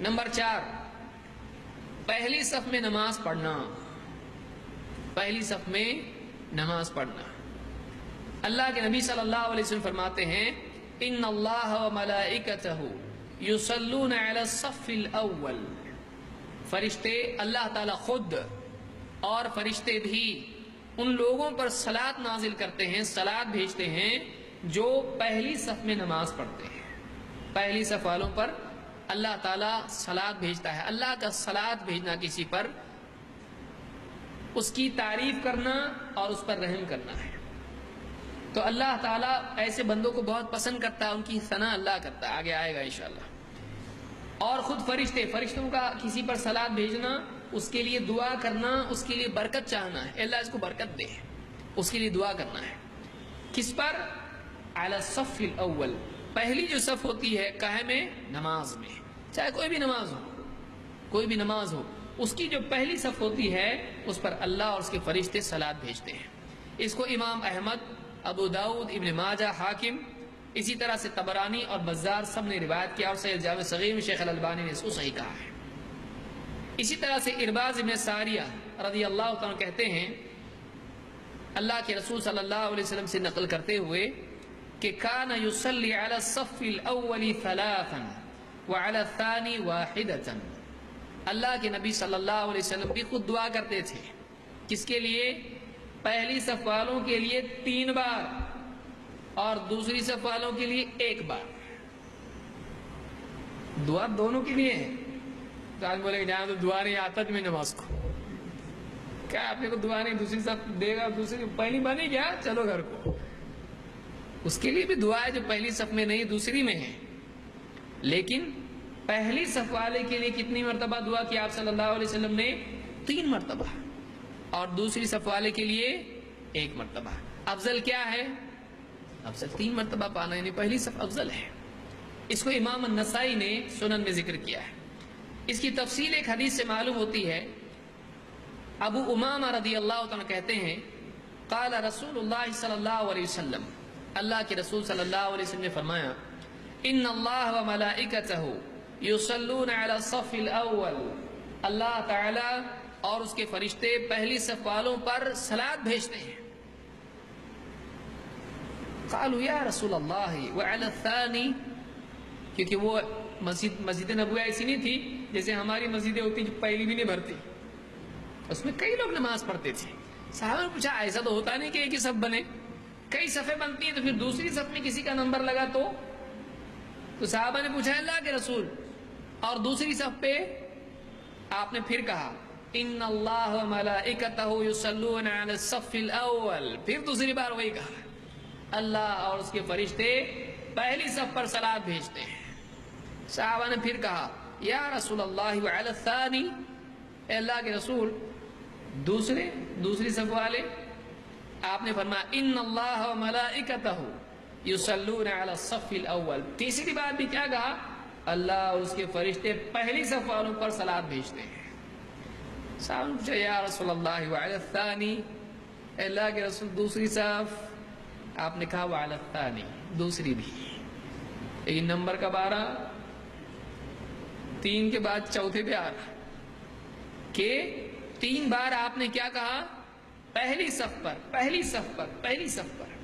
Number 4، پہلی صف میں نماز پڑھنا، پہلی صف میں نماز پڑھنا۔ اللہ کے نبی صلی اللہ علیہ وسلم فرماتے ہیں ان اللہ و ملائکتہ یصلون علی الصف الاول، فرشتے اللہ تعالی خود اور فرشتے بھی ان لوگوں پر صلاۃ نازل کرتے ہیں، صلاۃ بھیجتے ہیں جو پہلی صف میں نماز پڑھتے ہیں۔ پہلی صف والوں پر اللہ تعالیٰ صلاۃ بھیجتا ہے۔ اللہ کا صلاۃ بھیجنا کسی پر اس کی تعریف کرنا اور اس پر رحم کرنا ہے۔ تو اللہ تعالیٰ ایسے بندوں کو بہت پسند کرتا ہے، ان کی ثنا اللہ کرتا ہے، آگے آئے گا انشاءاللہ۔ اور خود فرشتوں کا کسی پر صلاۃ بھیجنا، اس کے لیے دعا کرنا، اس کے لیے برکت چاہنا ہے، اللہ اس کو برکت دے، اس کے لیے دعا کرنا ہے۔ کس پر؟ علی الصف الاول، پہلی جو صف ہوتی ہے قائم نماز میں، چاہے کوئی بھی نماز ہو، کوئی بھی نماز ہو، اس کی جو پہلی صف ہوتی ہے اس پر اللہ اور اس کے فرشتے صلاۃ بھیجتے ہیں۔ اس کو امام احمد، ابو داؤد، ابن ماجہ، حاکم، اسی طرح سے طبرانی اور بزار سب نے روایت کیا، اور صحیح جامع صغیر میں شیخ الالبانی نے اس کو صحیح کہا ہے۔ اسی طرح سے ارباز ابن ساریہ رضی اللہ تعالیٰ کہتے ہیں اللہ کے رسول صلی اللہ علیہ وسلم سے نقل کرتے ہوئے کہ کان یصلی علی الصف الاول ثلاثا وعلی الثانی واحدۃ، اللہ کے نبی صلی اللہ علیہ وسلم بھی خود دعا کرتے تھے، کس کے لیے؟ پہلی صف والوں کے لیے 3 بار اور دوسری صف والوں کے لیے 1 بار۔ دعا دونوں کے لیے ہے۔ تو آج بولے کہ جہاں تو دعا نہیں آتا تمہیں نماز کو، کیا آپ نے کو دعا نہیں، دوسری صف دے گا، دوسری پہلی بار نہیں کیا، چلو گھر کو، اس کے لیے بھی دعا ہے جو پہلی صف میں نہیں دوسری میں ہے۔ لیکن پہلی صف والے کے لیے کتنی مرتبہ دعا کی آپ صلی اللہ علیہ وسلم نے؟ 3 مرتبہ، اور دوسری صف والے کے لیے 1 مرتبہ۔ افضل کیا ہے؟ افضل 3 مرتبہ پانا، یعنی پہلی صف افضل ہے۔ اس کو امام النسائی نے سنن میں ذکر کیا ہے۔ اس کی تفصیل ایک حدیث سے معلوم ہوتی ہے۔ ابو امامہ رضی اللہ عنہ کہتے ہیں قال رسول اللہ صلی اللہ علیہ وسلم، اللہ کے رسول صلی اللہ علیہ وسلم نے فرمایا ان اللہ و ملائکتہ یصلون علی الصف الاول، اللہ تعالی اور اس کے فرشتے پہلی صف والوں پر صلاۃ بھیجتے ہیں۔ قالوا یا رسول اللہ وعلی الثانی، کیونکہ وہ مسجد نبوی ایسی نہیں تھی جیسے ہماری مسجدیں ہوتی جو پہلی بھی نہیں بھرتی، اس میں کئی لوگ نماز پڑھتے تھے۔ صحابہ نے پوچھا ایسا تو ہوتا نہیں کہ ایک ہی صف بنے، کئی صفیں بنتی ہیں، تو پھر دوسری صف میں کسی کا نمبر لگا تو صحابہ نے پوچھا اللہ کے رسول، اور دوسری صف پہ آپ نے پھر کہا ان اللہ و ملائکتہ یصلون علی الصف الاول، پھر دوسری بار وہی کہا، اللہ اور اس کے فرشتے پہلی صف پر صلاۃ بھیجتے ہیں۔ صحابہ نے پھر کہا یا رسول اللہ وعلی الثانی، اے اللہ کے رسول دوسری صف والے؟ آپ نے فرمایا ان اللہ و ملائکتہ یصلون علی الصف الاول، تیسری بار بھی کیا کہا؟ اللہ اور اس کے فرشتے پہلی صف والوں پر صلاۃ بھیجتے ہیں۔ صاحب نے پوچھا یا رسول اللہ وعلی الثانی، اے اللہ کے رسول دوسری صف؟ آپ نے کہا وعلی الثانی، دوسری بھی۔ لیکن نمبر کب آ رہا؟ 3 کے بعد چوتھے پہ آ رہا کہ 3 بار آپ نے کیا کہا؟ پہلی صف پر، پہلی صف پر، پہلی صف پر۔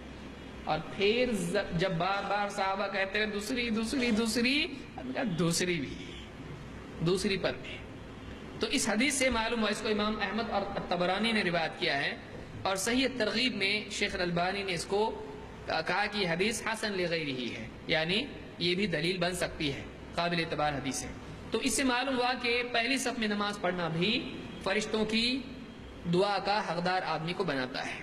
اور پھر جب بار بار صحابہ کہتے ہیں دوسری دوسری دوسری، دوسری بھی، دوسری پر بھی۔ تو اس حدیث سے معلوم ہوا، اس کو امام احمد اور طبرانی نے روایت کیا ہے، اور صحیح ترغیب میں شیخ الالبانی نے اس کو کہا کہ حدیث حسن لغیرہ ہے، یعنی یہ بھی دلیل بن سکتی ہے، قابل اعتبار حدیث ہے۔ تو اس سے معلوم ہوا کہ پہلی صف میں نماز پڑھنا بھی فرشتوں کی دعا کا حقدار آدمی کو بناتا ہے۔